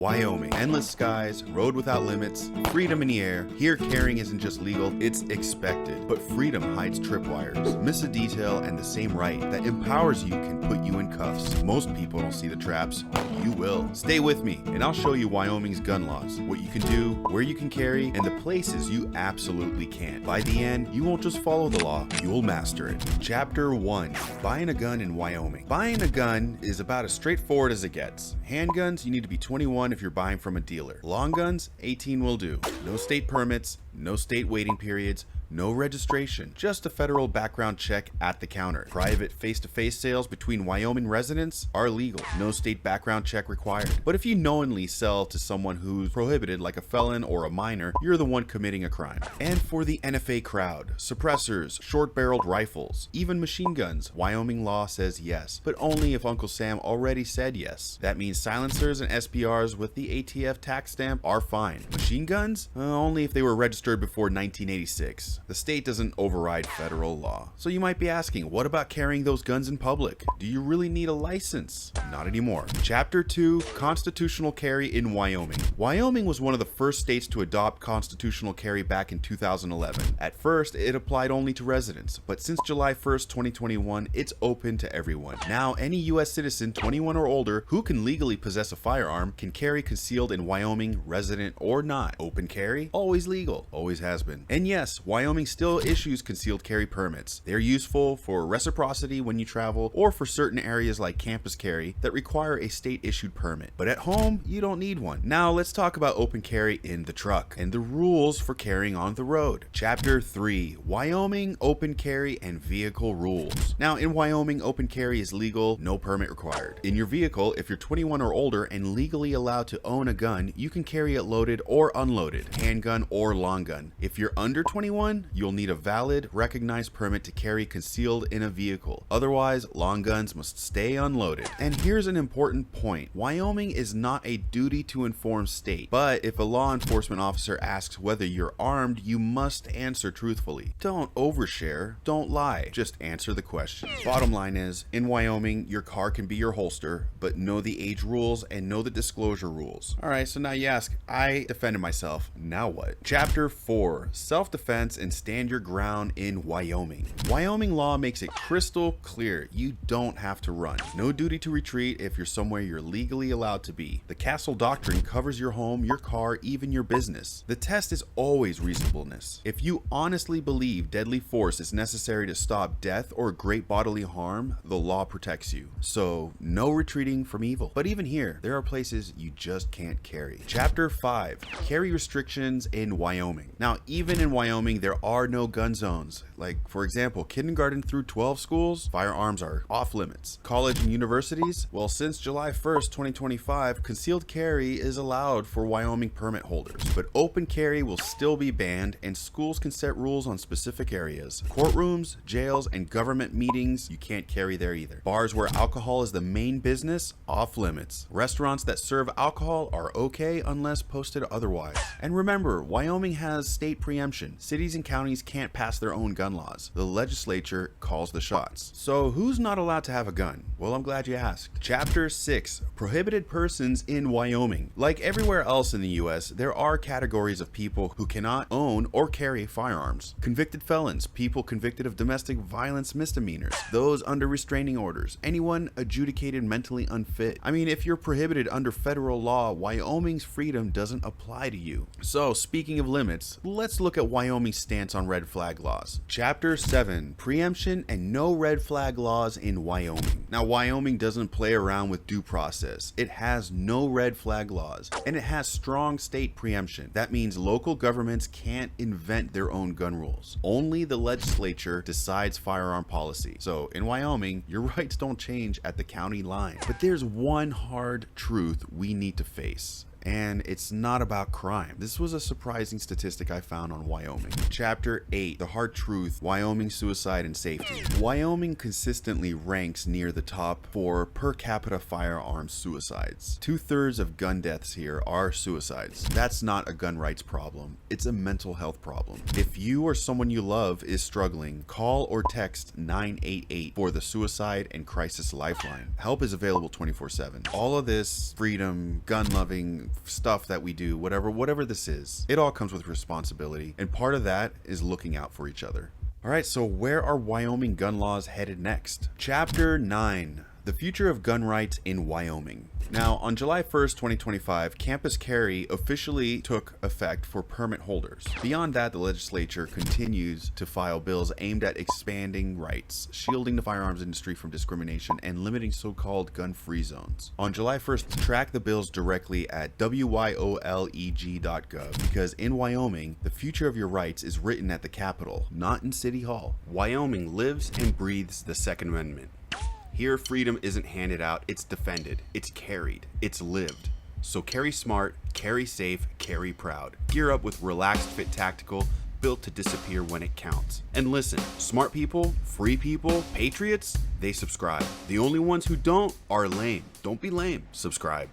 Wyoming. Endless skies, road without limits, freedom in the air. Here carrying isn't just legal, it's expected. But freedom hides tripwires. Miss a detail and the same right that empowers you can put you in cuffs. Most people don't see the traps, you will. Stay with me and I'll show you Wyoming's gun laws, what you can do, where you can carry, and the places you absolutely can't. By the end, you won't just follow the law, you'll master it. Chapter 1. Buying a gun in Wyoming. Buying a gun is about as straightforward as it gets. Handguns, you need to be 21 if you're buying from a dealer. Long guns, 18 will do. No state permits, no state waiting periods, no registration, just a federal background check at the counter. Private face-to-face sales between Wyoming residents are legal. No state background check required. But if you knowingly sell to someone who's prohibited, like a felon or a minor, you're the one committing a crime. And for the NFA crowd, suppressors, short-barreled rifles, even machine guns, Wyoming law says yes, but only if Uncle Sam already said yes. That means silencers and SPRs with the ATF tax stamp are fine. Machine guns? Only if they were registered before 1986. The state doesn't override federal law. So you might be asking, what about carrying those guns in public? Do you really need a license? Not anymore. Chapter 2, Constitutional Carry in Wyoming. Wyoming was one of the first states to adopt constitutional carry back in 2011. At first, it applied only to residents, but since July 1st, 2021, it's open to everyone. Now, any US citizen 21 or older who can legally possess a firearm can carry concealed in Wyoming, resident or not. Open carry? Always legal. Always has been. And yes, Wyoming still issues concealed carry permits. They're useful for reciprocity when you travel or for certain areas like campus carry that require a state issued permit. But at home, you don't need one. Now let's talk about open carry in the truck and the rules for carrying on the road. Chapter 3, Wyoming open carry and vehicle rules. Now in Wyoming, open carry is legal, no permit required. In your vehicle, if you're 21 or older and legally allowed to own a gun, you can carry it loaded or unloaded, handgun or long gun. If you're under 21, you'll need a valid, recognized permit to carry concealed in a vehicle. Otherwise, long guns must stay unloaded. And here's an important point. Wyoming is not a duty to inform state, but if a law enforcement officer asks whether you're armed, you must answer truthfully. Don't overshare, don't lie, just answer the question. Bottom line is, in Wyoming, your car can be your holster, but know the age rules and know the disclosure rules. Alright, so now you ask, I defended myself, now what? Chapter 4, Self-Defense and stand your ground in Wyoming. Wyoming law makes it crystal clear you don't have to run. No duty to retreat if you're somewhere you're legally allowed to be. The castle doctrine covers your home, your car, even your business. The test is always reasonableness. If you honestly believe deadly force is necessary to stop death or great bodily harm, the law protects you. So no retreating from evil. But even here, there are places you just can't carry. Chapter 5, Carry restrictions in Wyoming. Now, even in Wyoming, there are no gun zones. Like, for example, kindergarten through 12 schools, firearms are off limits. College and universities, well, since July 1st, 2025, concealed carry is allowed for Wyoming permit holders, but open carry will still be banned and schools can set rules on specific areas. Courtrooms, jails, and government meetings, you can't carry there either. Bars where alcohol is the main business, off limits. Restaurants that serve alcohol are okay unless posted otherwise. And remember, Wyoming has state preemption. Cities and counties can't pass their own gun laws. The legislature calls the shots. So who's not allowed to have a gun? Well, I'm glad you asked. Chapter 6, Prohibited persons in Wyoming. Like everywhere else in the US, there are categories of people who cannot own or carry firearms. Convicted felons, people convicted of domestic violence misdemeanors, those under restraining orders, anyone adjudicated mentally unfit. I mean, if you're prohibited under federal law, Wyoming's freedom doesn't apply to you. So speaking of limits, let's look at Wyoming's stance on red flag laws. Chapter 7, Preemption and no red flag laws in Wyoming. Now, Wyoming doesn't play around with due process. It has no red flag laws, and it has strong state preemption. That means local governments can't invent their own gun rules. Only the legislature decides firearm policy. So in Wyoming, your rights don't change at the county line. But there's one hard truth we need to face. And it's not about crime. This was a surprising statistic I found on Wyoming. Chapter 8, The Hard Truth, Wyoming Suicide and Safety. Wyoming consistently ranks near the top for per capita firearm suicides. 2/3 of gun deaths here are suicides. That's not a gun rights problem. It's a mental health problem. If you or someone you love is struggling, call or text 988 for the Suicide and Crisis Lifeline. Help is available 24/7. All of this freedom, gun loving, stuff that we do, whatever this is, it all comes with responsibility, and part of that is looking out for each other. Alright, so where are Wyoming gun laws headed next? Chapter 9. The future of gun rights in Wyoming. Now, on July 1st, 2025, campus carry officially took effect for permit holders. Beyond that, the legislature continues to file bills aimed at expanding rights, shielding the firearms industry from discrimination, and limiting so-called gun-free zones. On July 1st, track the bills directly at wyoleg.gov, because in Wyoming, the future of your rights is written at the Capitol, not in City Hall. Wyoming lives and breathes the Second Amendment. Here, freedom isn't handed out, it's defended, it's carried, it's lived. So carry smart, carry safe, carry proud. Gear up with Relaxed Fit Tactical, built to disappear when it counts. And listen, smart people, free people, patriots, they subscribe. The only ones who don't are lame. Don't be lame, subscribe.